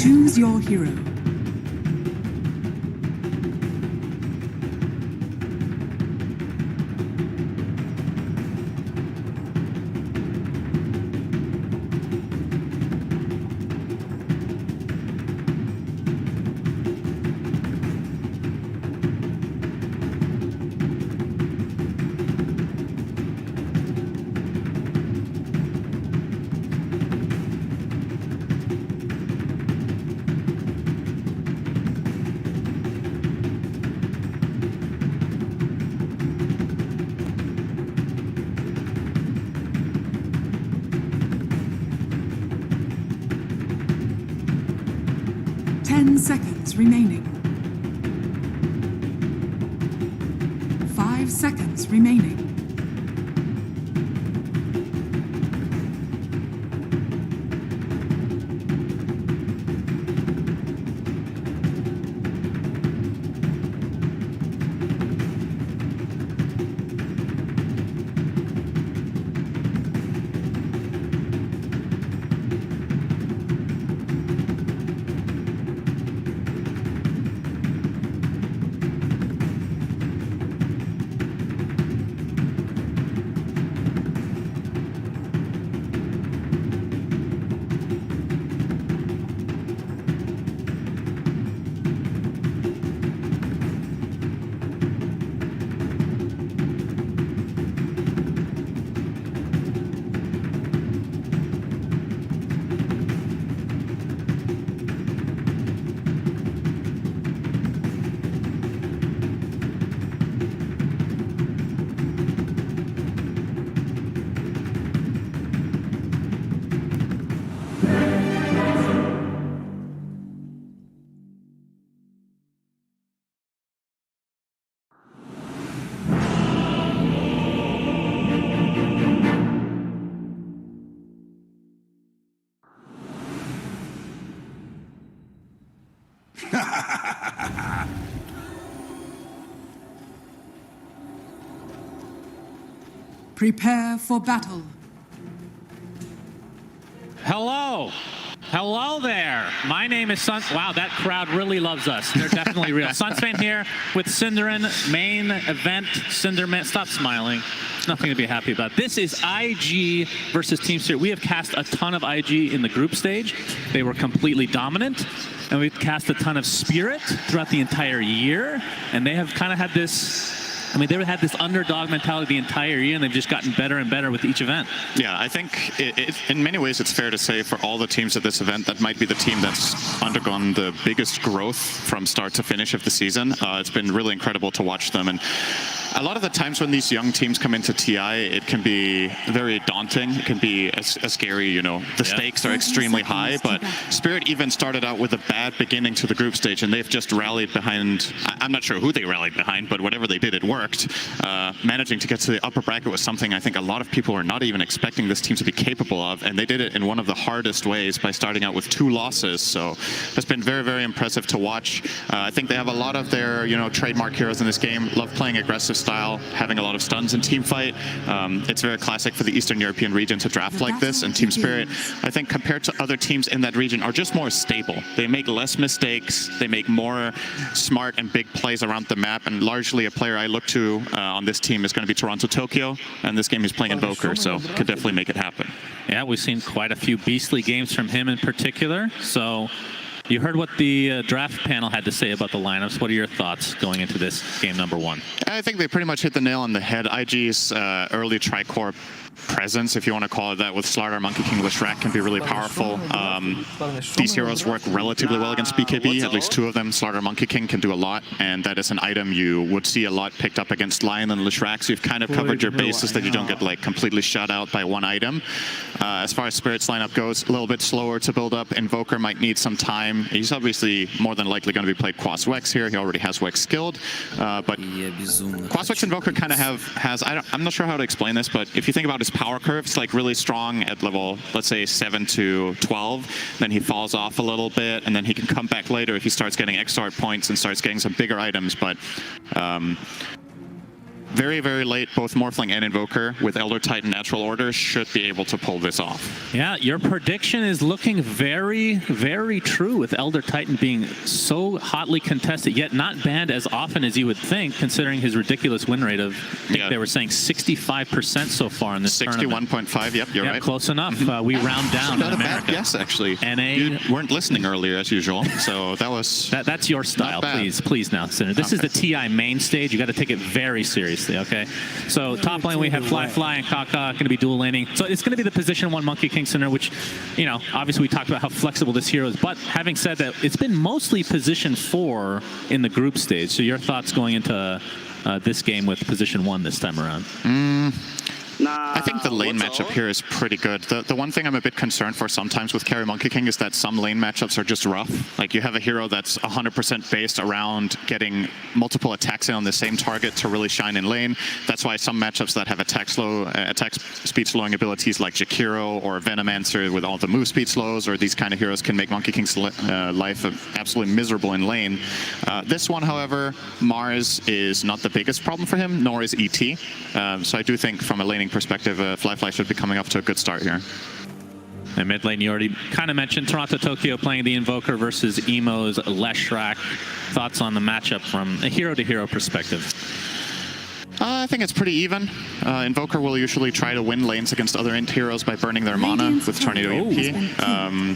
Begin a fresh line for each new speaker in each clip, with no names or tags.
Choose your hero. Seconds remaining. 5 seconds remaining. Prepare for battle.
Hello. Hello there. My name is Sun. Wow, that crowd really loves us. They're definitely real. Sunsfan here with Cinderin, main event. Cinderman, stop smiling. There's nothing to be happy about. This is IG versus Team Spirit. We have cast a ton of IG in the group stage. They were completely dominant. And we've cast a ton of Spirit throughout the entire year. And they have kind of had this... I mean, they had this underdog mentality the entire year, and they've just gotten better and better with each event.
Yeah, I think in many ways it's fair to say for all the teams at this event, that might be the team that's undergone the biggest growth from start to finish of the season. It's been really incredible to watch them. And a lot of the times when these young teams come into TI, it can be very daunting. It can be a scary, you know, the stakes are extremely high. But Spirit even started out with a bad beginning to the group stage, and they've just rallied behind, I'm not sure who they rallied behind, but whatever they did, it worked. Managing to get to the upper bracket was something I think a lot of people are not even expecting this team to be capable of, and they did it in one of the hardest ways by starting out with 2 losses. So it's been very, very impressive to watch. I think they have a lot of their, you know, trademark heroes in this game. Love playing aggressive style, having a lot of stuns in team fight. It's very classic for the Eastern European region to draft like this, and Team Spirit, I think compared to other teams in that region, are just more stable. They make less mistakes, they make more smart and big plays around the map, and largely a player I look to on this team is going to be Toronto Tokyo, and this game he's playing Invoker, so could definitely make it happen.
Yeah, we've seen quite a few beastly games from him in particular, so you heard what the draft panel had to say about the lineups. What are your thoughts going into this game number 1? I
think they pretty much hit the nail on the head. IG's early Tricore presence, if you want to call it that, with Slardar, Monkey King, Leshrac can be really powerful. These heroes work relatively well against BKB, at least 2 of them. Slardar, Monkey King can do a lot, and that is an item you would see a lot picked up against Lion and Leshrac, so you've kind of covered your bases that you don't get like completely shut out by one item. As far as Spirit's lineup goes, a little bit slower to build up. Invoker might need some time. He's obviously more than likely going to be played Quas Wex here. He already has Wex skilled, but Quas Wex Invoker kind of has, I'm not sure how to explain this, but if you think about his power curve, it's like really strong at level, let's say 7 to 12, then he falls off a little bit, and then he can come back later if he starts getting XR points and starts getting some bigger items. But very, very late, both Morphling and Invoker with Elder Titan Natural Order should be able to pull this off.
Yeah, your prediction is looking very, very true with Elder Titan being so hotly contested, yet not banned as often as you would think, considering his ridiculous win rate of, I think they were saying 65% so far in this tournament.
61.5, yep, you're right.
Close enough. We round down
Not
in
a bad
America.
guess, actually.
NA,
you weren't listening earlier, as usual, so that was...
That's your style, please now, Sinner. This is the TI main stage. You got to take it very seriously, okay? So top lane, we have Fly and Kaka going to be dual laning. So it's going to be the position 1 Monkey King Sinner, which, you know, obviously we talked about how flexible this hero is. But having said that, it's been mostly position 4 in the group stage. So your thoughts going into this game with position 1 this time around?
I think the lane matchup here is pretty good. The one thing I'm a bit concerned for sometimes with Carry Monkey King is that some lane matchups are just rough. Like you have a hero that's 100% based around getting multiple attacks in on the same target to really shine in lane. That's why some matchups that have attack speed slowing abilities like Jakiro or Venomancer with all the move speed slows or these kind of heroes can make Monkey King's life absolutely miserable in lane. This one, however, Mars is not the biggest problem for him, nor is ET. So I do think from a laning perspective, Fly should be coming up to a good start here.
And mid lane, you already kind of mentioned Toronto Tokyo playing the Invoker versus Emo's Leshrac. Thoughts on the matchup from a hero-to-hero perspective?
I think it's pretty even. Invoker will usually try to win lanes against other int heroes by burning their mana with Tornado EP.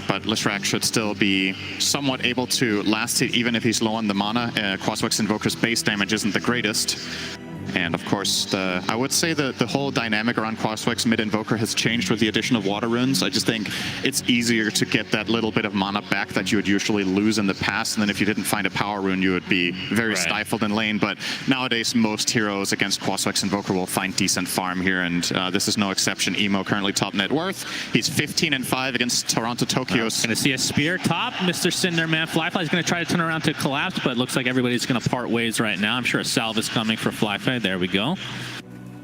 But Leshrac should still be somewhat able to last it even if he's low on the mana. Quaswex Invoker's base damage isn't the greatest. And of course, I would say that the whole dynamic around Quaswex mid-Invoker has changed with the addition of Water Runes. I just think it's easier to get that little bit of mana back that you would usually lose in the past. And then if you didn't find a Power Rune, you would be very stifled in lane. But nowadays, most heroes against Quaswex Invoker will find decent farm here. And this is no exception. Emo currently top net worth. He's 15-5 against Toronto Tokyo's.
Going to see a spear top. Mr. Cinderman. Flyfly is going to try to turn around to collapse, but it looks like everybody's going to part ways right now. I'm sure a salve is coming for Flyfly. There we go.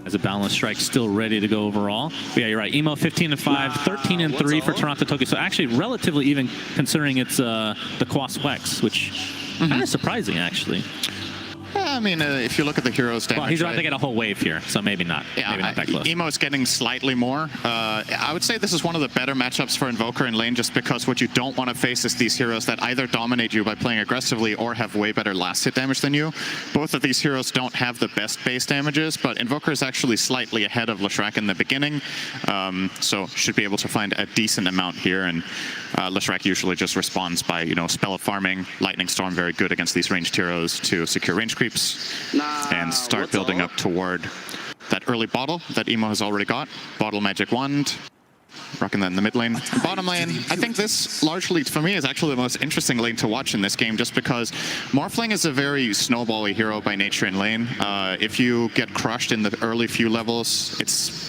As a balance strike still ready to go overall. But yeah, you're right. Emo 15-5, 13-3 for Toronto Tokyo. So actually relatively even considering it's the Quaswex, which kind of surprising actually.
I mean, if you look at the heroes damage...
Well, he's about to get a whole wave here, so maybe not.
Yeah,
maybe not that close.
Emo's getting slightly more. I would say this is one of the better matchups for Invoker in lane, just because what you don't want to face is these heroes that either dominate you by playing aggressively or have way better last hit damage than you. Both of these heroes don't have the best base damages, but Invoker is actually slightly ahead of Leshrac in the beginning, so should be able to find a decent amount here. And Leshrac usually just responds by, you know, spell of farming, Lightning Storm, very good against these ranged heroes to secure range creeps and start building up toward that early bottle that Emo has already got. Bottle Magic Wand, rocking that in the mid lane. Bottom lane, I think this largely, for me, is actually the most interesting lane to watch in this game, just because Morphling is a very snowbally hero by nature in lane. If you get crushed in the early few levels,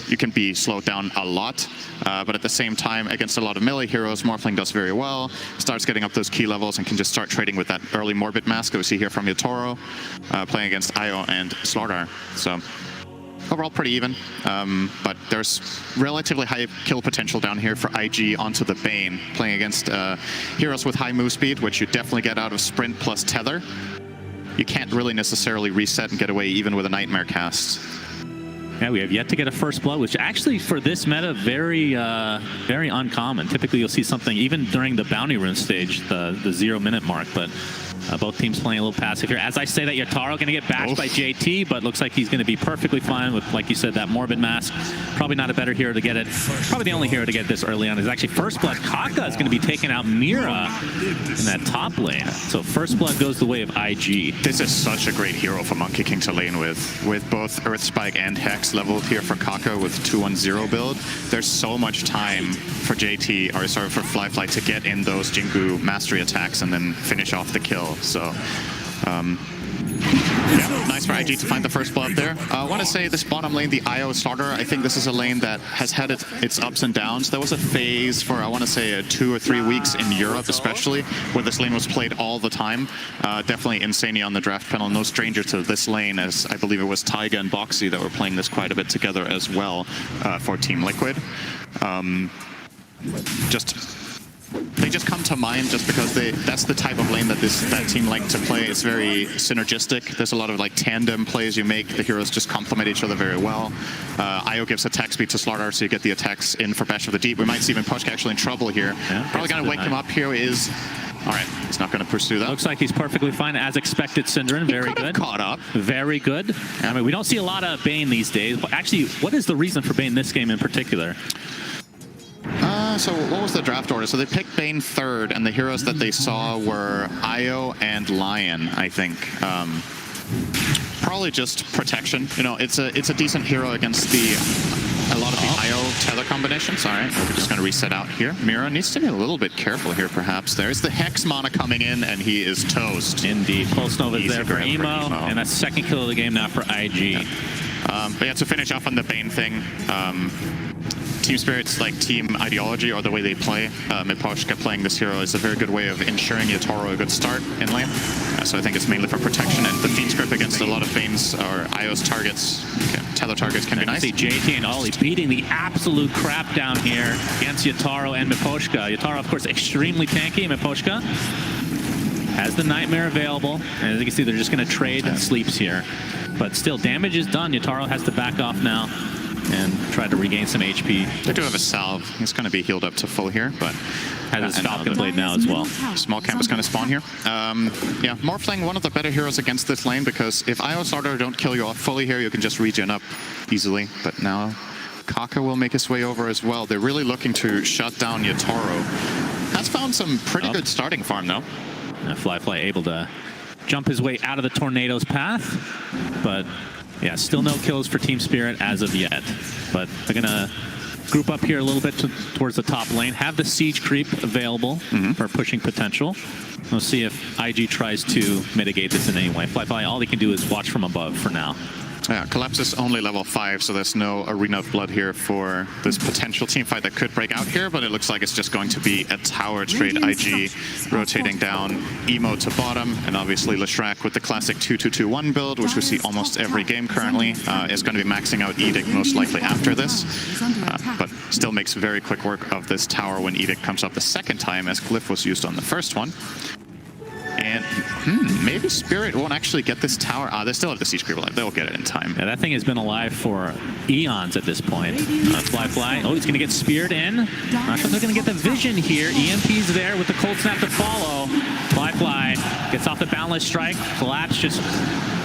you can be slowed down a lot. But at the same time, against a lot of melee heroes, Morphling does very well, starts getting up those key levels and can just start trading with that early Morbid Mask that we see here from Yotaro, playing against Io and Slardar. So overall pretty even, but there's relatively high kill potential down here for IG onto the Bane, playing against heroes with high move speed, which you definitely get out of Sprint plus Tether. You can't really necessarily reset and get away even with a Nightmare cast.
Yeah, we have yet to get a first blood, which actually for this meta, very uncommon. Typically you'll see something even during the bounty rune stage, the 0-minute mark, but both teams playing a little passive here. As I say that, Yotaro going to get bashed by JT, but looks like he's going to be perfectly fine with, like you said, that Morbid Mask. Probably not a better hero to get it. Probably the only hero to get this early on is actually First Blood. Kaka is going to be taking out Mira in that top lane. So First Blood goes the way of IG.
This is such a great hero for Monkey King to lane with both Earth Spike and Hex leveled here for Kaka with 2-1-0 build. There's so much time for JT, or sorry, for Flyfly to get in those Jingu mastery attacks and then finish off the kill. So, yeah, nice for IG to find the first blood there. I want to say this bottom lane, the Io starter, I think this is a lane that has had its ups and downs. There was a phase for, I want to say, 2 or 3 weeks in Europe especially, where this lane was played all the time. Definitely Insania on the draft panel, no stranger to this lane, as I believe it was Taiga and Boxy that were playing this quite a bit together as well for Team Liquid. Just they just come to mind just because that's the type of lane that that team like to play. It's very synergistic. There's a lot of like tandem plays you make. The heroes just complement each other very well. Io gives attack speed to Slardar, so you get the attacks in for Bash of the Deep. We might see Miposhka actually in trouble here.
Yeah,
probably gonna wake him up here is... All right, he's not going to pursue that.
Looks like he's perfectly fine, as expected, Synderen. Very good.
Caught up.
Very good. I mean, we don't see a lot of Bane these days. But actually, what is the reason for Bane this game in particular?
So what was the draft order? So they picked Bane third, and the heroes that they saw were Io and Lion, I think. Probably just protection. You know, it's a decent hero against a lot of the Io tether combination. Sorry, we're just going to reset out here. Mira needs to be a little bit careful here, perhaps. There's the Hex mana coming in, and he is toast.
Indeed. Pulse Nova is there for Emo, and that's second kill of the game now for IG.
Yeah. But yeah, to finish off on the Bane thing, Team Spirit's like team ideology or the way they play, Miposhka playing this hero is a very good way of ensuring Yatoro a good start in lane. So I think it's mainly for protection, and the Fiend's Grip against a lot of Bane's or Io's targets, tether targets can be nice.
See JT and Ollie beating the absolute crap down here against Yatoro and Miposhka. Yatoro, of course, extremely tanky. Miposhka has the Nightmare available, and as you can see, they're just going to trade and sleeps here. But still, damage is done. Yatoro has to back off now and try to regain some HP.
They do have a salve. He's going to be healed up to full here, but
has his Falcon Blade now as well.
Small camp is going to spawn here. Yeah, Morphling, one of the better heroes against this lane, because if Io Slardar don't kill you off fully here, you can just regen up easily. But now Kaka will make his way over as well. They're really looking to shut down Yatoro. Has found some pretty good starting farm though.
Fly able to jump his way out of the Tornado's path, but yeah, still no kills for Team Spirit as of yet. But they're going to group up here a little bit towards the top lane. Have the Siege creep available for pushing potential. We'll see if IG tries to mitigate this in any way. Fly, all he can do is watch from above for now.
Yeah, Collapse is only level 5, so there's no Arena of Blood here for this potential team fight that could break out here, but it looks like it's just going to be a tower trade. IG rotating down Emo to bottom, and obviously Leshrac with the classic 2-2-2-1 build, which we see almost every game currently, is going to be maxing out Edict most likely after this, but still makes very quick work of this tower when Edict comes up the second time, as Glyph was used on the first one. And maybe Spirit won't actually get this tower. They still have the Siege Creep alive. They'll get it in time.
Yeah, that thing has been alive for eons at this point. Fly. Oh, he's going to get speared in. Not sure they're going to get the vision here. EMP's there with the Cold Snap to follow. Fly gets off the Boundless Strike. Collapse just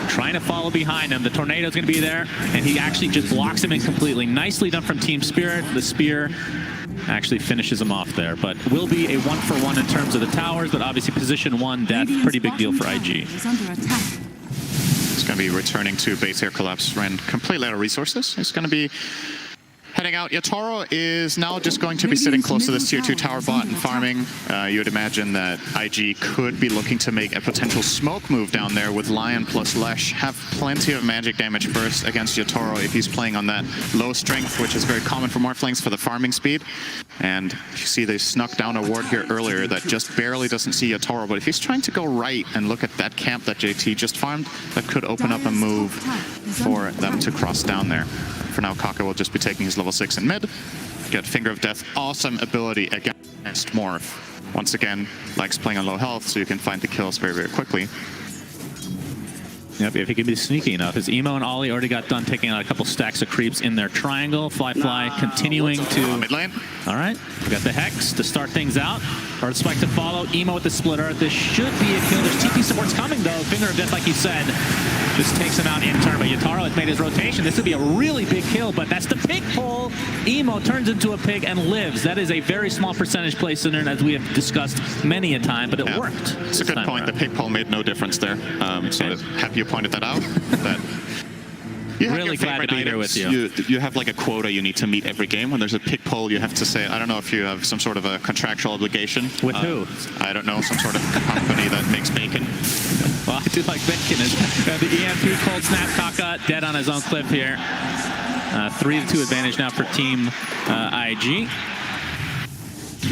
trying to follow behind him. The Tornado's going to be there, and he actually just blocks him in completely. Nicely done from Team Spirit. The Spear actually finishes him off there, but will be a 1-for-1 in terms of the towers, but obviously position 1 death, pretty big deal for IG.
It's going to be returning to base here. Collapse ran completely out of resources. It's going to be heading out. Yatoro is now just going to be sitting close to this tier 2 tower bot and farming. You would imagine that IG could be looking to make a potential smoke move down there with Lion plus Lesh. Have plenty of magic damage burst against Yatoro if he's playing on that low strength, which is very common for Morphlings for the farming speed. And you see they snuck down a ward here earlier that just barely doesn't see Yatoro, but if he's trying to go right and look at that camp that JT just farmed, that could open up a move for them to cross down there. For now, Kaka will just be taking his level 6 in mid. Get Finger of Death, awesome ability against Morph. Once again, likes playing on low health, so you can find the kills very, very quickly.
Yep, if he can be sneaky enough. His Emo and Ollie already got done taking out a couple stacks of creeps in their triangle. Fly continuing to...
mid lane.
All right, we got the Hex to start things out. Earth Spike to follow. Emo with the Splitter. This should be a kill. There's TP supports coming, though. Finger of Death, like you said, just takes him out in turn. But Yatoro has made his rotation. This would be a really big kill, but that's the pig pull. Emo turns into a pig and lives. That is a very small percentage play center, as we have discussed many a time, but it worked.
It's a good point. The pig pull made no difference there. So happy you pointed that out. That
really glad to be here with you.
You have like a quota you need to meet every game. When there's a pick poll, you have to say, I don't know if you have some sort of a contractual obligation.
With who?
I don't know, some sort of company that makes bacon.
Well, I do like bacon. The EMP Cold Snap, Kaka dead on his own cliff here. 3-2 advantage now for Team IG.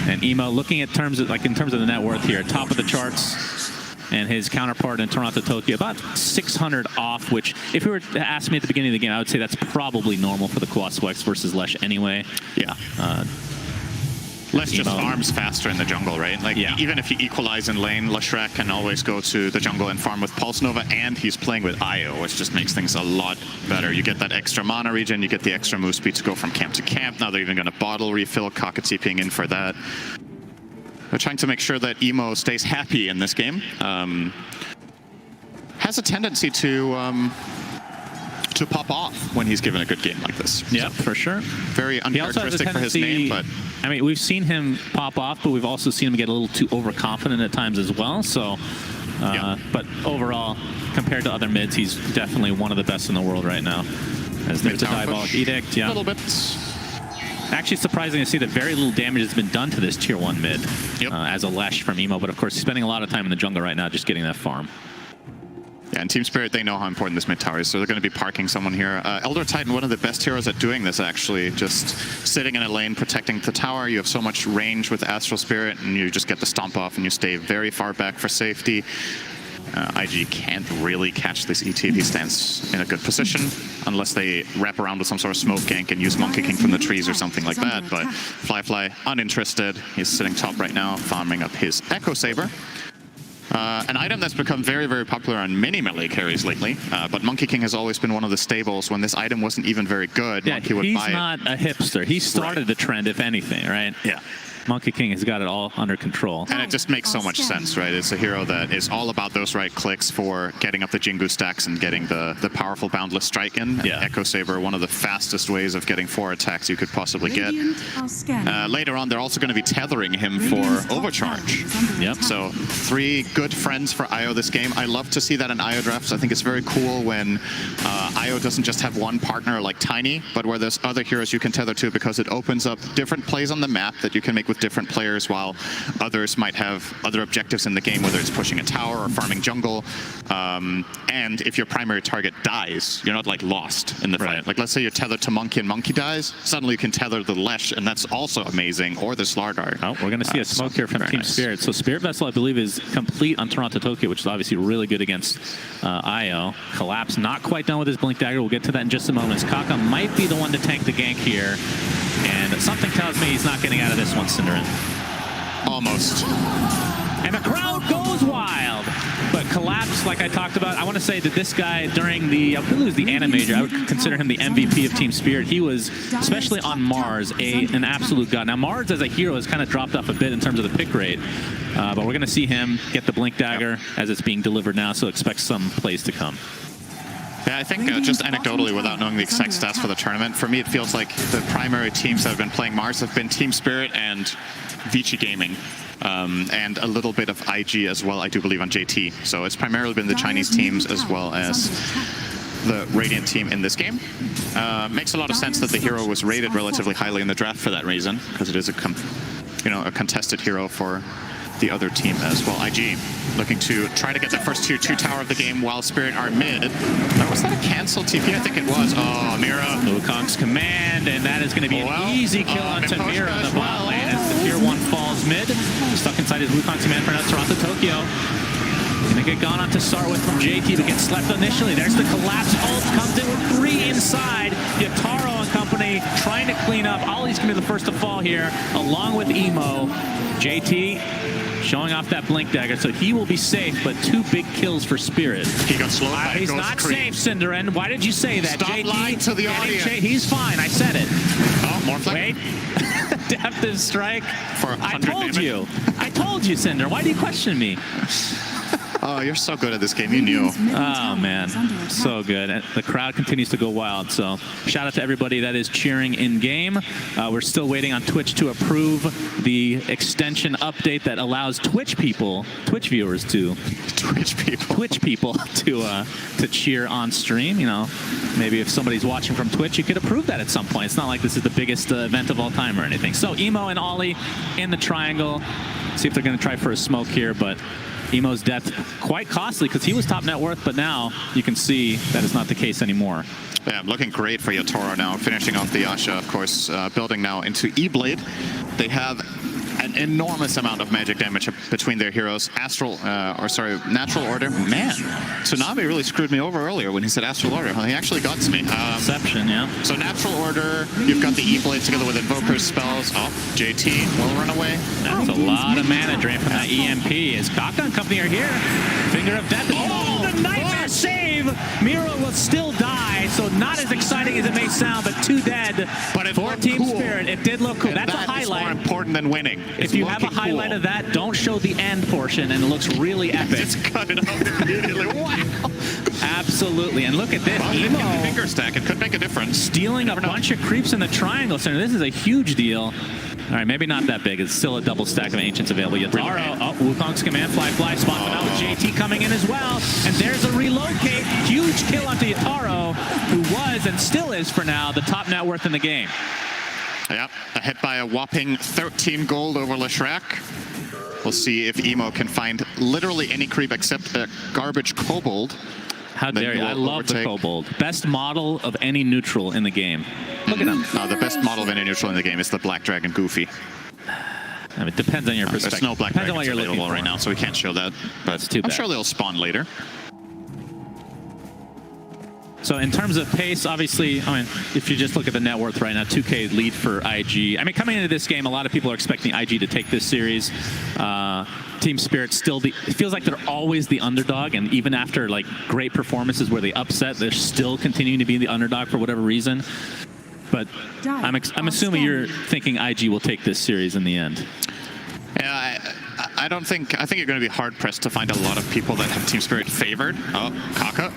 And Emo looking at in terms of the net worth here, top of the charts. And his counterpart in Toronto, Tokyo, about 600 off, which, if you were to ask me at the beginning of the game, I would say that's probably normal for the Quaswex versus Lesh anyway.
Yeah. Lesh just
Emo.
farms faster in the jungle, right? Like,
Yeah.
even if you equalize in lane, Leshrac can always go to the jungle and farm with Pulse Nova, and he's playing with Io, which just makes things a lot better. You get that extra mana regen, you get the extra move speed to go from camp to camp. Now they're even going to bottle refill, Kaka TPing in for that. They're trying to make sure that Emo stays happy in this game. Has a tendency to pop off when he's given a good game like this.
Yeah, for sure.
Very uncharacteristic for his name, but
I mean, we've seen him pop off, but we've also seen him get a little too overconfident at times as well. So, but overall, compared to other mids, he's definitely one of the best in the world right now. As there's a Diabolic Edict,
a little bit.
Actually, surprising to see that very little damage has been done to this tier 1 mid as a Lesh from Emo, but of course he's spending a lot of time in the jungle right now just getting that farm.
Yeah, and Team Spirit, they know how important this mid tower is, so they're going to be parking someone here. Elder Titan, one of the best heroes at doing this, actually. Just sitting in a lane, protecting the tower. You have so much range with Astral Spirit, and you just get to stomp off, and you stay very far back for safety. IG can't really catch this ET if he stands in a good position, unless they wrap around with some sort of smoke gank and use Monkey King from the trees or something like that. But Fly, uninterested. He's sitting top right now, farming up his Echo Saber. An item that's become very, very popular on many melee carries lately, but Monkey King has always been one of the staples. When this item wasn't even very good,
Yeah,
Monkey would buy it.
he's not a hipster. He started the trend, if anything, right?
Yeah.
Monkey King has got it all under control.
And it just makes so much sense, right? It's a hero that is all about those right clicks for getting up the Jingu stacks and getting the powerful Boundless Strike in.
Yeah.
Echo Saber, one of the fastest ways of getting 4 attacks you could possibly get. Later on, they're also going to be tethering him for Overcharge.
Yep.
So 3 good friends for Io this game. I love to see that in Io drafts. I think it's very cool when Io doesn't just have one partner like Tiny, but where there's other heroes you can tether to, because it opens up different plays on the map that you can make with different players, while others might have other objectives in the game, whether it's pushing a tower or farming jungle. And if your primary target dies, you're not like lost in the fight. Like, let's say you're tethered to Monkey and Monkey dies, suddenly you can tether the Lesh, and that's also amazing, or the Slardar.
Oh, we're going to see a smoke here from Team
nice.
Spirit. So Spirit Vessel, I believe, is complete on Toronto Tokyo, which is obviously really good against Io. Collapse not quite done with his Blink Dagger. We'll get to that in just a moment. Kaka might be the one to tank the gank here. And something tells me he's not getting out of this one, Cinderin.
Almost.
And the crowd goes wild. But Collapse, like I talked about, I want to say that this guy, during the, I believe it was the Animator, I would consider him the MVP of Team Spirit. He was, especially on Mars, an absolute god. Now, Mars as a hero has kind of dropped off a bit in terms of the pick rate. But we're going to see him get the Blink Dagger as it's being delivered now, so expect some plays to come.
Yeah, I think just anecdotally, without knowing the exact stats for the tournament, for me it feels like the primary teams that have been playing Mars have been Team Spirit and Vici Gaming. And a little bit of IG as well, I do believe, on JT. So it's primarily been the Chinese teams as well as the Radiant team in this game. Makes a lot of sense that the hero was rated relatively highly in the draft for that reason, because it is a contested hero for the other team as well. IG looking to try to get the first tier 2 tower of the game while Spirit are mid. Was that a cancel TP? I think it was. Oh, Mira.
Wukong's command, and that is going to be an easy kill onto Mira in the bot lane as the tier 1 falls mid. Stuck inside his Wukong's command for now, Toronto Tokyo. Gonna get gone onto Sarwith from JT, but gets slept initially. There's the Collapse ult, comes in with 3 inside. Yataro and company trying to clean up. Ollie's gonna be the first to fall here, along with Emo. JT showing off that Blink Dagger, so he will be safe, but 2 big kills for Spirit.
He got slowed by
He's not safe, Cinderin. Why did you say that?
Stop
JT,
lying to the audience.
He's fine, I said it.
Oh, more flank.
Wait. Adaptive strike.
For
I
100
told
damage.
you. I told you, Cinder. Why do you question me?
Oh, you're so good at this game. You knew.
Oh, man. So good. And the crowd continues to go wild. So shout out to everybody that is cheering in-game. We're still waiting on Twitch to approve the extension update that allows Twitch viewers to cheer on stream. You know, maybe if somebody's watching from Twitch, you could approve that at some point. It's not like this is the biggest event of all time or anything. So Emo and Ollie in the triangle. See if they're going to try for a smoke here, but Emo's death quite costly because he was top net worth, but now you can see that is not the case anymore.
Yeah, looking great for Yatoro now, finishing off the Asha, of course, building now into E-Blade. They have an enormous amount of magic damage between their heroes. Natural Order. Man, Tsunami really screwed me over earlier when he said Astral Order. Well, he actually got me.
Deception, yeah.
So Natural Order, you've got the E-Blade together with Invoker's spells. Oh, JT will run away.
That's a lot of mana drain from that EMP. As Kaka and company are here. Finger of Death. Oh, the Nightmare save! Miro will still die, so not as exciting as it may sound, but 2 dead.
But it
for Team
cool.
Spirit. It did look cool.
And
that's a
that
highlight.
is more important than winning.
If you have a highlight
cool.
of that, don't show the end portion, and it looks really epic.
Just cut it out immediately. Wow.
Absolutely. And look at this.
Well,
Emo
finger stack. It could make a difference.
stealing a bunch of creeps in the triangle center. This is a huge deal. All right, maybe not that big. It's still a double stack of Ancients available. Yataro, Wukong's command fly spots him out with JT coming in as well. And there's a relocate. Huge kill onto Yataro, who was and still is for now the top net worth in the game.
Yep, ahead by a whopping 13 gold over Leshrac. We'll see if Emo can find literally any creep except a garbage kobold.
How dare you? I love the kobold. Best model of any neutral in the game. Look at him.
The best model of any neutral in the game is the Black Dragon Goofy.
I mean, it depends on your perspective.
There's no Black
Depends on
Dragons
what you're looking
available
for
right now, so we can't show that. But
It's too
I'm
bad.
sure they'll spawn later.
So in terms of pace, obviously, I mean, if you just look at the net worth right now, 2K lead for IG. I mean, coming into this game, a lot of people are expecting IG to take this series. Team Spirit still it feels like they're always the underdog, and even after like great performances where they upset, they're still continuing to be the underdog for whatever reason. But I'm assuming you're thinking IG will take this series in the end.
Yeah, I don't think. I think you're going to be hard pressed to find a lot of people that have Team Spirit favored. Oh, Kaka.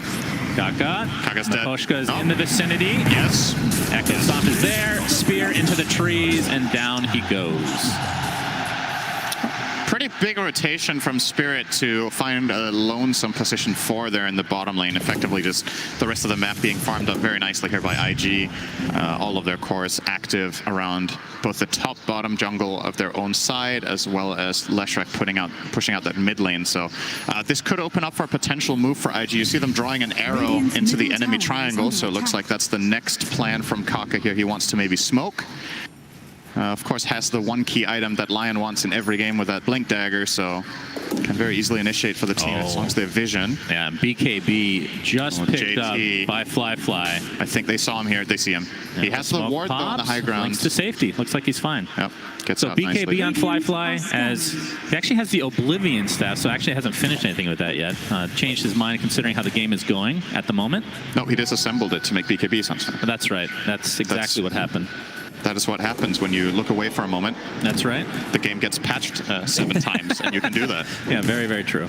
Kaka's dead.
Makoshka is in the vicinity.
Yes.
Echo Stomp is there. Spear into the trees, and down he goes.
Pretty big rotation from Spirit to find a lonesome position 4 there in the bottom lane. Effectively just the rest of the map being farmed up very nicely here by IG. All of their cores active around both the top bottom jungle of their own side, as well as Leshrac pushing out that mid lane. So this could open up for a potential move for IG. You see them drawing an arrow into the enemy triangle, so it looks like that's the next plan from Kaka here. He wants to maybe smoke. Of course, has the one key item that Lion wants in every game with that Blink Dagger, so can very easily initiate for the team as long as they have vision.
Yeah, BKB just picked
JT.
up by Fly.
I think they saw him here. They see him.
Yeah,
he has the ward though on the high ground.
Links to safety. Looks like he's fine.
Yep. Gets
So
out
BKB
nicely.
on Fly as he actually has the Oblivion staff, so actually hasn't finished anything with that yet. Changed his mind considering how the game is going at the moment.
No, he disassembled it to make BKB something.
But that's right. That's exactly what happened.
That is what happens when you look away for a moment.
That's right.
The game gets patched 7 times, and you can do that.
Yeah, very, very true.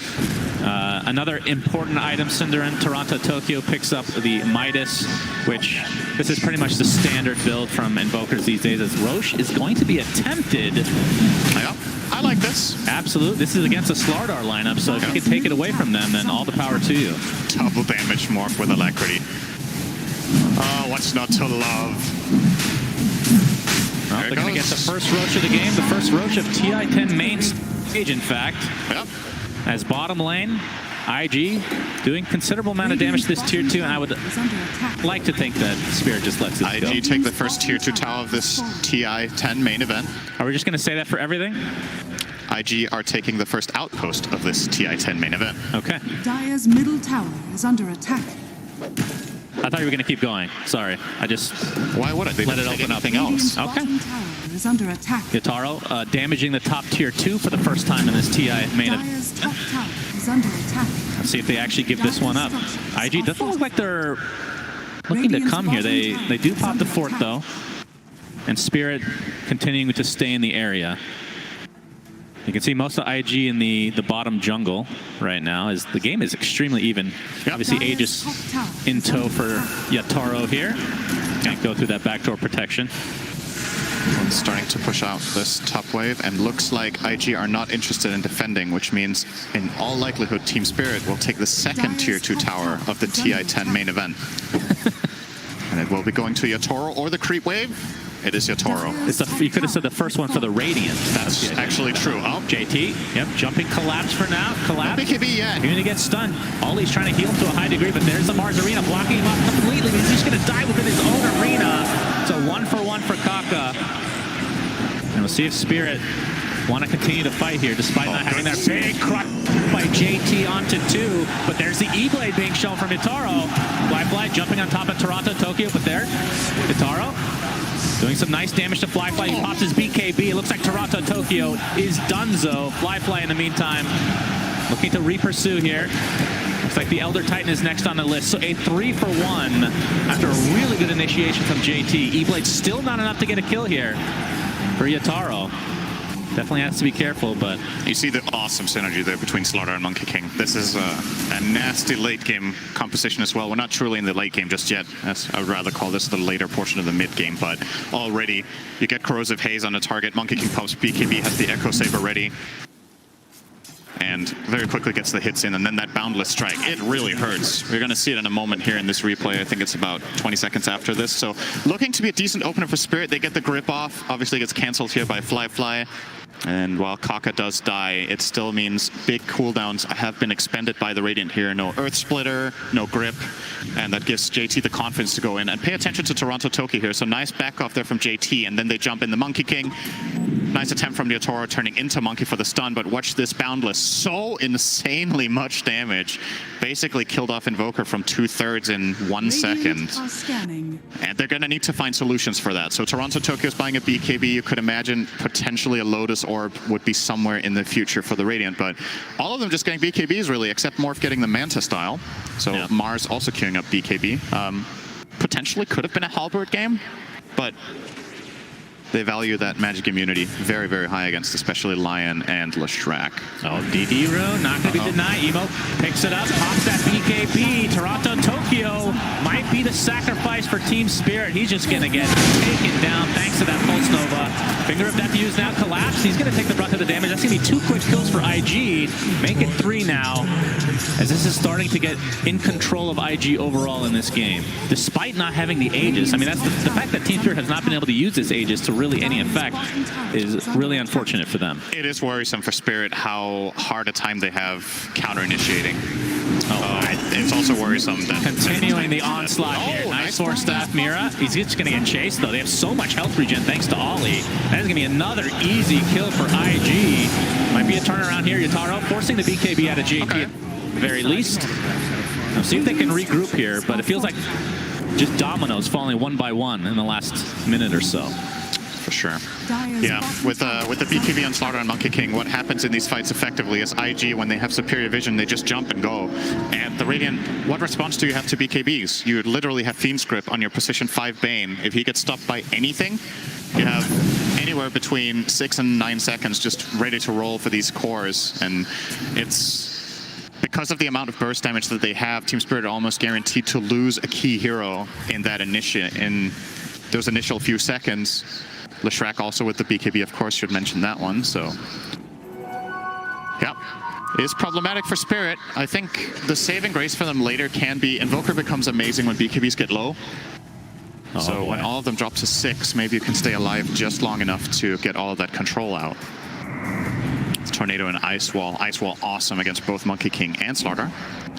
Another important item, Cinderin, Toronto, Tokyo picks up the Midas, which this is pretty much the standard build from Invokers these days, as Roche is going to be attempted.
Yeah, I like this.
Absolutely. This is against a Slardar lineup, so if you can take it away from them, then all the power to you.
Double damage morph with Alacrity. Oh, what's not to love?
Well, they're going to get the first Roche of the game, the first Roche of TI-10 main stage, in fact.
Yep.
As bottom lane, IG doing considerable amount of damage to this tier 2, and I would like to think that Spirit just lets it go.
IG take the first tier 2 tower of this TI-10 main event.
Are we just going to say that for everything?
IG are taking the first outpost of this TI-10 main event.
Okay.
Dire's middle tower is under attack.
I thought you were going to keep going. Sorry. I just
Why would I? They
let it
didn't say
open up.
anything else.
Radiant's
Okay.
bottom tower is under attack.
Yataro damaging the top tier 2 for the first time in this TI main event.
Dire's top tower is under attack.
Let's see if they actually give this one up. IG doesn't look like they're looking to come here. They do pop the fort, though. And Spirit continuing to stay in the area. You can see most of IG in the bottom jungle right now. As the game is extremely even.
Yep.
Obviously, Aegis in tow for Yataro here. Can't go through that backdoor protection.
Starting to push out this top wave, and looks like IG are not interested in defending, which means in all likelihood Team Spirit will take the second tier 2 tower of the TI-10 main event. And it will be going to Yatoro or the creep wave. It is Yatoro.
You could have said the first one for the Radiant.
That's actually true. Oh,
JT, yep, jumping collapse for now. Collapse.
no BKB yet.
You're going to get stunned. Ollie's trying to heal him to a high degree, but there's the Mars Arena blocking him up completely. He's just going to die within his own arena. So 1-for-1 for Kaka. And we'll see if Spirit want to continue to fight here despite not having that big crush by JT onto 2. But there's the E-Blade being shown from Yataro. Flyfly jumping on top of Toronto Tokyo, but there, Yataro doing some nice damage to Flyfly. He pops his BKB. It looks like Toronto Tokyo is donezo. Flyfly in the meantime looking to re-pursue here. Looks like the Elder Titan is next on the list. So a 3-for-1 after a really good initiation from JT. E-Blade still not enough to get a kill here for Yataro. Definitely has to be careful, but...
You see the awesome synergy there between Slaughter and Monkey King. This is a nasty late-game composition as well. We're not truly in the late game just yet. I would rather call this the later portion of the mid-game, but already you get Corrosive Haze on the target. Monkey King pops BKB, has the Echo Saber ready, and very quickly gets the hits in, and then that Boundless Strike. It really hurts. We're going to see it in a moment here in this replay. I think it's about 20 seconds after this. So looking to be a decent opener for Spirit. They get the grip off. Obviously gets canceled here by Flyfly. And while Kaka does die, it still means big cooldowns have been expended by the Radiant here. No Earth Splitter, no grip, and that gives JT the confidence to go in. And pay attention to Toronto Tokyo here. So nice back off there from JT, and then they jump in the Monkey King. Nice attempt from Yatoro turning into Monkey for the stun, but watch this Boundless. So insanely much damage. Basically killed off Invoker from 2/3 in 1 second. And they're going to need to find solutions for that. So Toronto Tokyo is buying a BKB. You could imagine potentially a Lotus Orb would be somewhere in the future for the Radiant, but all of them just getting BKBs really, except Morph getting the Manta style. So yeah. Mars also queuing up BKB. Potentially could have been a Halberd game, but they value that magic immunity very, very high against especially Lion and Leshrac.
Oh, DD Rune, not going to be denied. Emo picks it up, pops that BKB. Toronto Tokyo might be the sacrifice for Team Spirit. He's just going to get taken down thanks to that Pulse Nova. Finger of Death used now, collapse. He's going to take the brunt of the damage. That's going to be 2 quick kills for IG. Make it 3 now, as this is starting to get in control of IG overall in this game. Despite not having the Aegis, I mean, that's the fact that Team Spirit has not been able to use this Aegis to really any effect is really unfortunate for them.
It is worrisome for Spirit how hard a time they have counter-initiating. It's also worrisome that...
Continuing the onslaught here. Nice Force Staff Mira. He's just going to get chased, though. They have so much health regen thanks to Ollie. That is going to be another easy kill for IG. Might be a turnaround here. Yataro forcing the BKB out of JT at the very least. Now see if they can regroup here, but it feels like just dominoes falling one by one in the last minute or so.
For sure. Yeah, with the BKB on Slaughter and Monkey King, what happens in these fights effectively is IG, when they have superior vision, they just jump and go. And the Radiant, what response do you have to BKBs? You literally have Fiend's Grip on your position 5 Bane. If he gets stopped by anything, you have anywhere between 6 and 9 seconds just ready to roll for these cores. And it's... because of the amount of burst damage that they have, Team Spirit are almost guaranteed to lose a key hero in that in those initial few seconds. Leshrac also with the BKB, of course, should mention that one, so... yeah, it's problematic for Spirit. I think the saving grace for them later can be Invoker becomes amazing when BKBs get low. So when all of them drop to 6, maybe you can stay alive just long enough to get all of that control out. Tornado and Ice Wall. Ice Wall awesome against both Monkey King and Slaughter.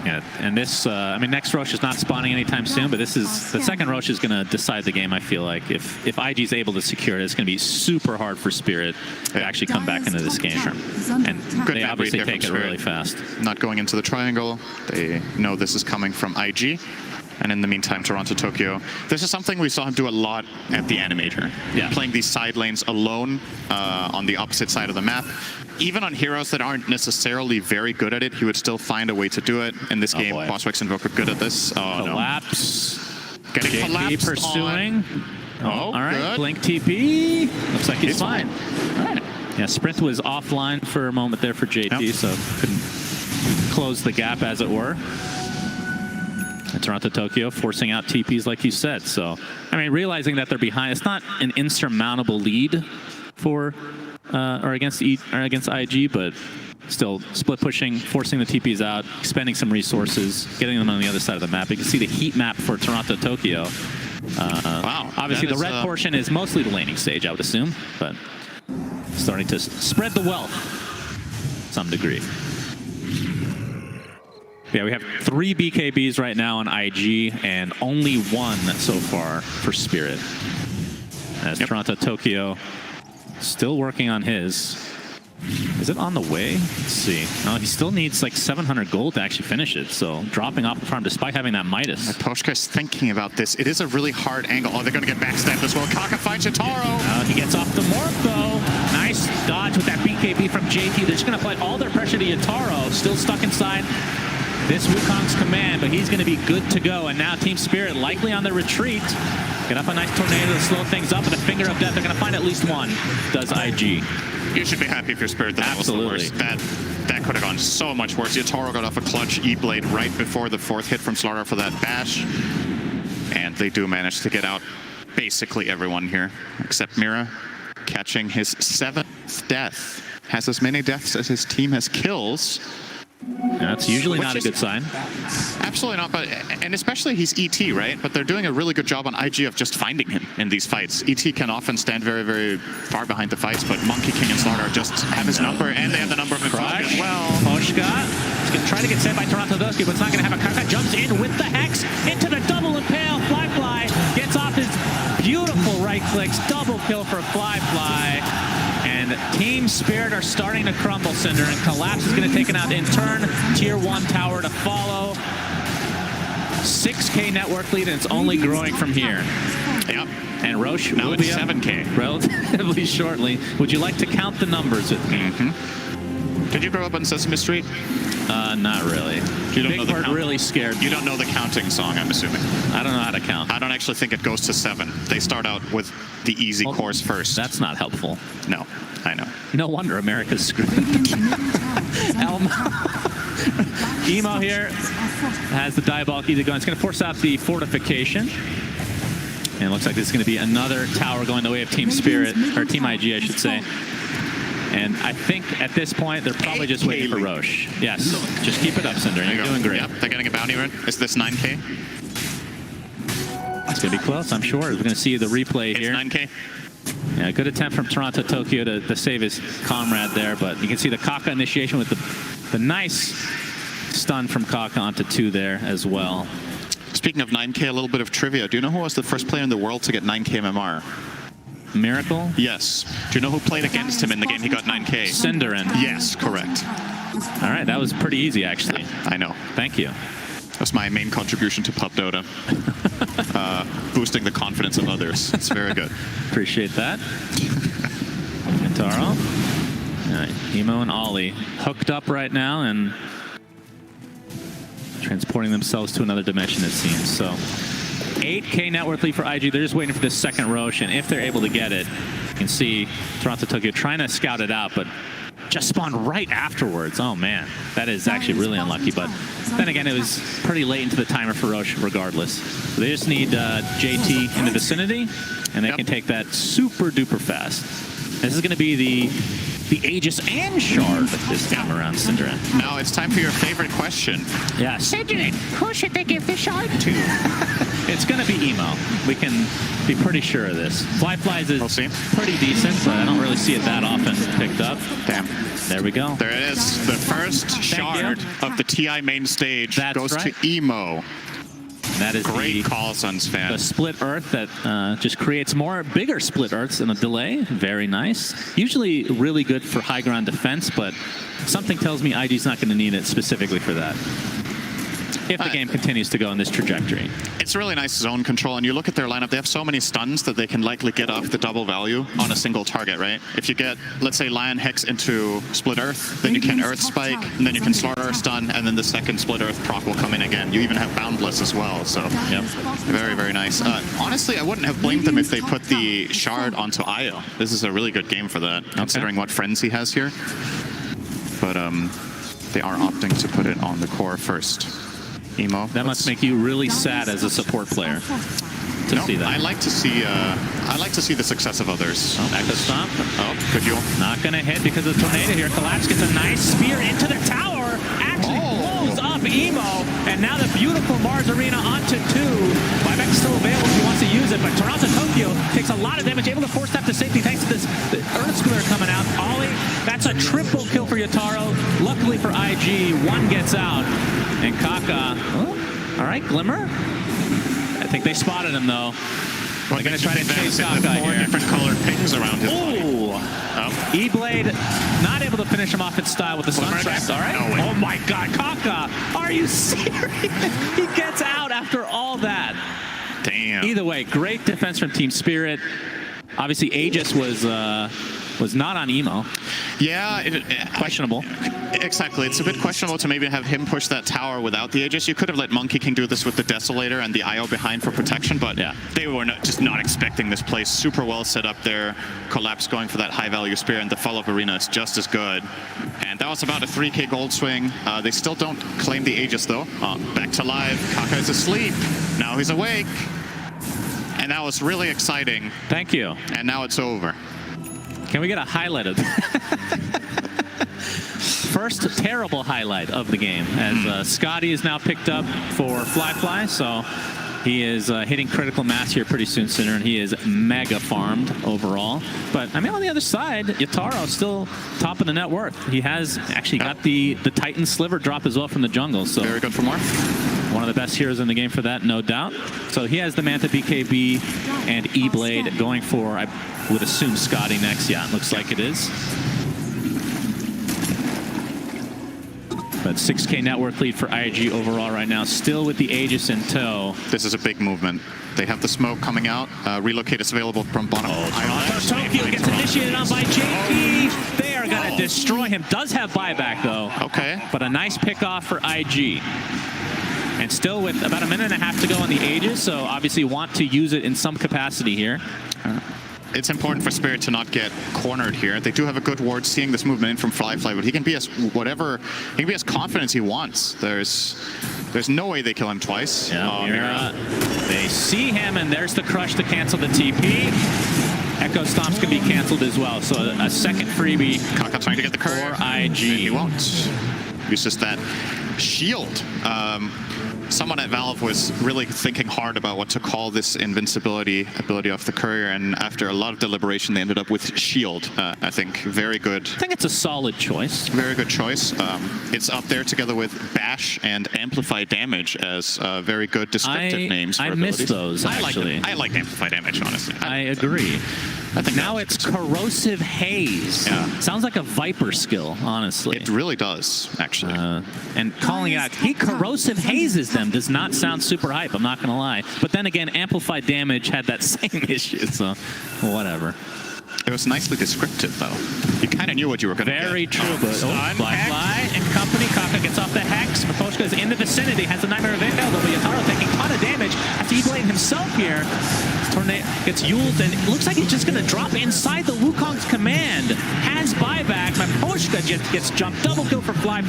Yeah, and this, I mean, next Roche is not spawning anytime soon, but this is, the second Roche is going to decide the game, I feel like. If IG is able to secure it, it's going to be super hard for Spirit to actually come back into this game. And they obviously take it really fast.
Not going into the triangle. They know this is coming from IG. And in the meantime, Toronto Tokyo. This is something we saw him do a lot at the Animator. Yeah. Playing these side lanes alone on the opposite side of the map. Even on heroes that aren't necessarily very good at it, he would still find a way to do it. In this game, Bosswex Invoker good at this.
Collapse.
No. Getting collapsed
pursuing.
All
right,
good.
Blink TP. Looks like he's fine. All right. Yeah, Sprint was offline for a moment there for JT, so couldn't close the gap, as it were. And Toronto Tokyo forcing out TPs like you said. So, I mean, realizing that they're behind, it's not an insurmountable lead for or against IG, but still split pushing, forcing the TPs out, expending some resources, getting them on the other side of the map. You can see the heat map for Toronto Tokyo.
Wow.
Obviously, the red portion is mostly the laning stage, I would assume, but starting to spread the wealth to some degree. Yeah, we have 3 BKBs right now on IG and only 1 so far for Spirit. As Toronto Tokyo still working on his. Is it on the way? Let's see. No, he still needs like 700 gold to actually finish it. So dropping off the farm despite having that Midas.
Poshka's thinking about this. It is a really hard angle. Oh, they're going to get backstabbed as well. Kaka finds Yatoro.
He gets off the morph though. Nice dodge with that BKB from JT. They're just going to apply all their pressure to Yatoro. Still stuck inside this Wukong's command, but he's going to be good to go. And now Team Spirit likely on the retreat. Get up a nice tornado to slow things up with a finger of death. They're going to find at least one. Does IG.
You should be happy if your Spirit that was the worst. That could have gone so much worse. Yatoro got off a clutch E-Blade right before the 4th hit from Slardar for that bash. And they do manage to get out basically everyone here, except Mira, catching his 7th death. Has as many deaths as his team has kills.
That's usually not a good sign.
Absolutely not, but and especially he's ET, right? But they're doing a really good job on IG of just finding him in these fights. ET can often stand very, very far behind the fights, but Monkey King and Slardar just have his number, and they have the number of Poshka as well.
Poshka is going to try to get sent by Toronto-Doski, but it's not going to have a Kaka. Jumps in with the Hex into the double impale. Fly gets off his beautiful right clicks. Double kill for Fly. And Team Spirit are starting to crumble, Cinder, and Collapse is going to take it out in turn. Tier 1 tower to follow. 6K network lead, and it's only growing from here.
Yep.
And Roche
now
will
it's
be
7K.
Relatively shortly. Would you like to count the numbers with me?
Did you grow up on Sesame Street?
Not really.
You don't
Big
know the
Bird really scared me.
You don't know the counting song, I'm assuming.
I don't know how to count.
I don't actually think it goes to 7. They start out with the easy course first.
That's not helpful.
No, I know.
No wonder America's screwed. Elmo. Emo here has the Diabolic Edict going. It's going to force out the fortification. And it looks like this is going to be another tower going the way of Team Spirit, or Team IG, I should say. And I think at this point, they're probably just waiting for Roche. Yes, just keep it up, Cinder. You're doing great.
Yep, they're getting a bounty run. Is this 9K?
It's going to be close, I'm sure. We're going to see the replay here.
It's 9K.
Yeah, good attempt from Toronto Tokyo to save his comrade there, but you can see the Kaka initiation with the nice stun from Kaka onto 2 there as well.
Speaking of 9K, a little bit of trivia. Do you know who was the first player in the world to get 9K MMR?
Miracle?
Yes. Do you know who played against him in the game he got 9K?
Cinderin.
Yes, correct.
All right, that was pretty easy, actually.
I know.
Thank you.
That's my main contribution to Pub Dota. Boosting the confidence of others. It's very good.
Appreciate that. Gintaro. All right, Emo and Ollie hooked up right now and transporting themselves to another dimension, it seems. So 8K net worth lead for IG. They're just waiting for this second Roche, and if they're able to get it, you can see Toronto Tokyo trying to scout it out, but just spawned right afterwards. Oh man, that is actually really unlucky, but then again, it was pretty late into the timer for Roche regardless. So they just need JT in the vicinity, and they can take that super duper fast. This is going to be the Aegis and Shard this time around, Cinderin.
Now it's time for your favorite question.
Yes.
Cinderin, who should they give the Shard to?
It's going to be Emo. We can be pretty sure of this. Fly's is
We'll see.
pretty decent, but I don't really see it that often picked up.
Damn.
There we go.
There it is. The first shard of the TI main stage goes to Emo.
That is
Great call, Suns fan.
the split earth that just creates bigger split earths in a delay. Very nice. Usually really good for high ground defense, but something tells me IG's not going to need it specifically for that, if the game continues to go in this trajectory.
It's really nice zone control, and you look at their lineup, they have so many stuns that they can likely get off the double value on a single target, right? If you get, let's say, Lion Hex into Split Earth, then you can Earth Spike, and then you can Slaughter stun, and then the second Split Earth proc will come in again. You even have Boundless as well, so very, very nice. Honestly, I wouldn't have blamed them if they put the Shard onto Io. This is a really good game for that, considering what friends he has here. But they are opting to put it on the core first. Emo.
That must make you really sad as a support player to see that.
I like to see the success of others.
Oh, Echo Stomp.
Oh, good duel.
Not going to hit because of the tornado here. Collapse gets a nice spear into the tower. Actually blows up Emo. And now the beautiful Mars Arena onto 2. Buyback's still available if he wants to use it, but Toronto Tokyo takes a lot of damage, able to force that to safety thanks to this Earth Square coming out. Ollie, that's a triple kill for Yataro. Luckily for IG, 1 gets out. And Kaka, all right, Glimmer. I think they spotted him, though. They're going to try to chase Kaka here.
4 different colored pings around his body.
Oh, E-Blade E-Blade not able to finish him off in style with the Sun Trap. All right.
No way.
Oh my God, Kaka, are you serious? He gets out after all that.
Damn.
Either way, great defense from Team Spirit. Obviously, Aegis was not on emo.
Yeah.
Questionable.
Exactly. It's a bit questionable to maybe have him push that tower without the Aegis. You could have let Monkey King do this with the Desolator and the IO behind for protection, but
Yeah.
they were just not expecting this play. Super well set up there. Collapse going for that high-value spear, and the follow-up arena is just as good. And that was about a 3k gold swing. They still don't claim the Aegis, though. Back to live. Kaka is asleep. Now he's awake. And that was really exciting.
Thank you.
And now it's over.
Can we get a highlight of that? First terrible highlight of the game, as Scotty is now picked up for Fly, so he is hitting critical mass here pretty soon, Sinner, and he is mega farmed overall. But, I mean, on the other side, Yataro still top of the net worth. He has actually got the Titan Sliver drop as well from the jungle. So
Very good for Morph.
one of the best heroes in the game for that, no doubt. So he has the Manta BKB and E-Blade going for, I would assume, Scotty next. Yeah, it looks like it is. But 6k net worth lead for IG overall right now, still with the Aegis in tow.
This is a big movement. They have the smoke coming out. Relocate is available from bottom.
Tokyo gets initiated on by JP. They are going to destroy him. Does have buyback, though.
Okay.
But a nice pick off for IG. And still with about a minute and a half to go on the Aegis, so obviously want to use it in some capacity here.
It's important for Spirit to not get cornered here. They do have a good ward seeing this movement in from Fly, but he can be as he can be as confident as he wants. There's no way they kill him twice.
Yeah, Mira. They see him, and there's the crush to cancel the TP. Echo Stomps can be canceled as well, so a second freebie.
Kaka trying to get the courier.
For IG.
He won't. Uses that shield. Someone at Valve was really thinking hard about what to call this invincibility ability of the courier, and after a lot of deliberation, they ended up with shield. I think very good.
I think it's a solid choice.
Very good choice. It's up there together with Bash and Amplify Damage as very good descriptive names for
I
abilities.
miss those, actually.
I like Amplify Damage, honestly.
I agree.
I think
now it's Corrosive Haze.
Yeah.
Sounds like a Viper skill, honestly.
It really does, actually.
And calling it out, he Corrosive Hazes them does not sound super hype, I'm not going to lie. But then again, Amplified Damage had that same issue, so whatever.
It was nicely descriptive, though. You kind of knew what you were going to get.
Very true, but Fly and company. Kaka gets off the Hex. Maposhka is in the vicinity, has the Nightmare of Intel, but Yataro taking a ton of damage after E-Blade himself here. Tornado gets Yuled, and it looks like he's just going to drop inside the Wukong's command. Has buyback. Maposhka just gets jumped. Double kill for Fly.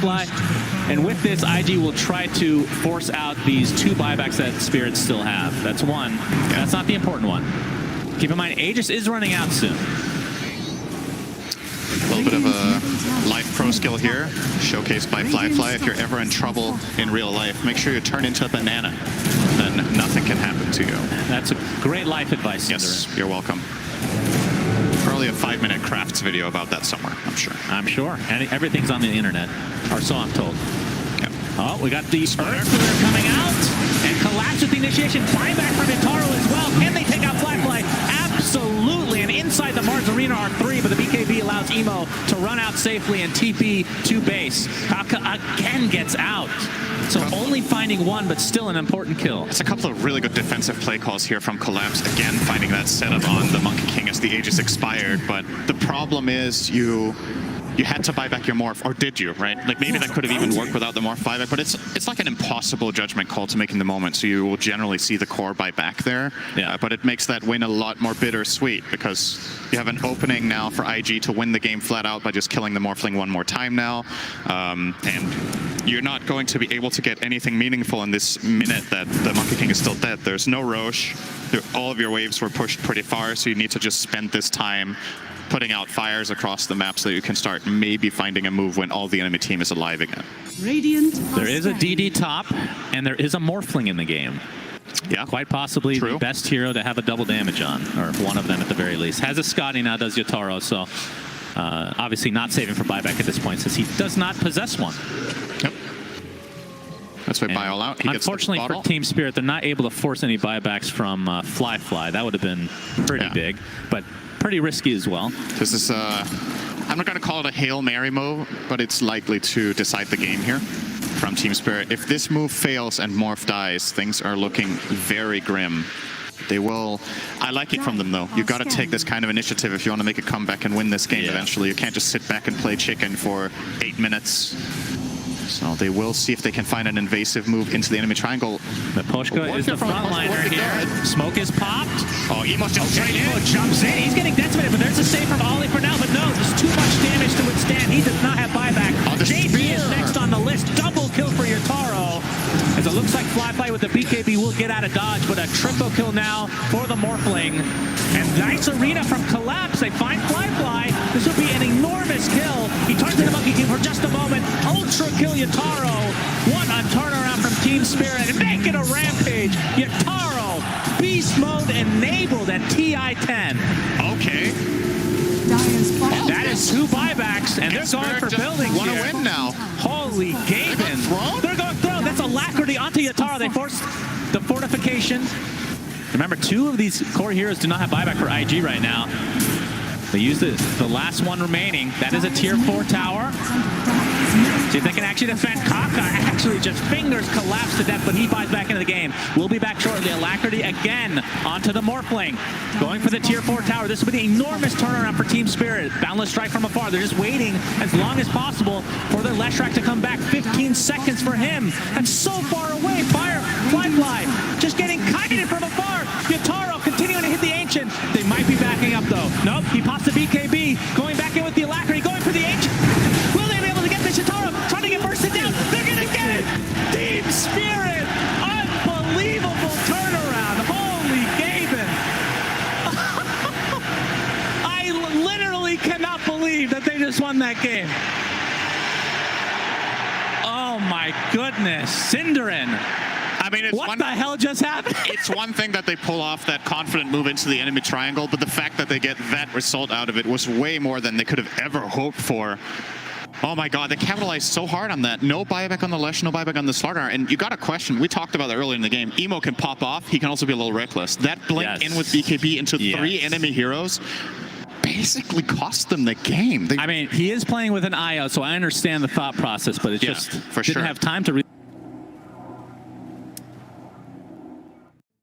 And with this, IG will try to force out these two buybacks that Spirits still have. That's one. That's not the important one. Keep in mind, Aegis is running out soon.
A little bit of a life pro skill here, showcased by Fly. If you're ever in trouble in real life, make sure you turn into a banana. Then nothing can happen to you.
That's a great life advice.
Yes, you're welcome. Probably a 5-minute crafts video about that somewhere, I'm sure.
I'm sure. And everything's on the internet, or so I'm told.
Yep.
Oh, we got the Earth coming out, and Collapse with the initiation. Buyback from Yataro as well. Can they take out Fly? Absolutely. And inside the Mars Arena are 3, but the BKB allows Emo to run out safely and TP to base. Kaka again gets out. So only finding one, but still an important kill.
It's a couple of really good defensive play calls here from Collapse. Again, finding that setup on the Monkey King as the Aegis expired. But the problem is you had to buy back your Morph, or did you, right? Like, maybe that could have even worked without the Morph buyback, but it's like an impossible judgment call to make in the moment, so you will generally see the core buy back there.
Yeah.
But it makes that win a lot more bittersweet, because you have an opening now for IG to win the game flat out by just killing the Morphling one more time now. And you're not going to be able to get anything meaningful in this minute that the Monkey King is still dead. There's no Roche. All of your waves were pushed pretty far, so you need to just spend this time putting out fires across the map so that you can start maybe finding a move when all the enemy team is alive again.
Radiant.
There is a DD top, and there is a Morphling in the game.
Yeah.
Quite possibly
True.
the best hero to have a double damage on, or one of them at the very least. Has a Scotty now, does Yataro, so obviously not saving for buyback at this point since he does not possess one.
Yep. That's why buy all out. He
Unfortunately for Team Spirit, they're not able to force any buybacks from Fly. That would have been pretty big. But pretty risky as well.
This is, I'm not going to call it a Hail Mary move, but it's likely to decide the game here from Team Spirit. If this move fails and Morph dies, things are looking very grim. They will... I like it from them, though. You've got to take this kind of initiative if you want to make a comeback and win this game eventually. You can't just sit back and play chicken for 8 minutes. So they will see if they can find an invasive move into the enemy triangle.
The Poshka is the frontliner here. Smoke is popped.
Oh, Emo's just straight in.
Emo jumps in. He's getting decimated, but there's a save from Ollie for now. But no, there's too much damage to withstand. He does not have buyback. JP is next on the list. Double kill for Yotaro. As it looks like Flyfly with the BKB will get out of dodge, but a triple kill now for the Morphling. And nice arena from Collapse. They find Flyfly. This will be an enormous kill. He turns to the Monkey King for just a moment. Ultra kill Yotaro. What a turnaround from Team Spirit. And make it a rampage. Yotaro, beast mode enabled at TI-10.
Okay.
Dire's bottom
That is 2 buybacks, and they're going for buildings
Want to
here.
win now.
Holy Gaben. They're going through. That's alacrity onto Yotaro. They forced the fortification. Remember, 2 of these core heroes do not have buyback for IG right now. They used the last one remaining. That is a tier 4 tower. See if they can actually defend. Kaka actually just fingers Collapse to death, but he buys back into the game. We'll be back shortly. Alacrity again onto the Morphling. Going for the tier 4 tower. This will be an enormous turnaround for Team Spirit. Boundless strike from afar. They're just waiting as long as possible for their Leshrac to come back. 15 seconds for him. And so far away. Flyfly just getting kited from afar. Yotaro continuing to hit the Ancient. They might be backing up though. Nope, he pops the BKB. Going back in with the Alacrity. Going for the Ancient. Will they be able to get this? Yotaro trying to get bursted down. They're going to get it. Team Spirit. Unbelievable turnaround. Holy Gaben. I literally cannot believe that they just won that game. Oh my goodness. Cinderin.
I mean,
What the hell just happened?
It's one thing that they pull off that confident move into the enemy triangle, but the fact that they get that result out of it was way more than they could have ever hoped for. Oh my god, they capitalized so hard on that. No buyback on the Lesh, no buyback on the Slaughter. And you got a question. We talked about that earlier in the game. Emo can pop off. He can also be a little reckless. That blink in with BKB into 3 enemy heroes basically cost them the game.
I mean, he is playing with an eye out, so I understand the thought process, but it just didn't have time to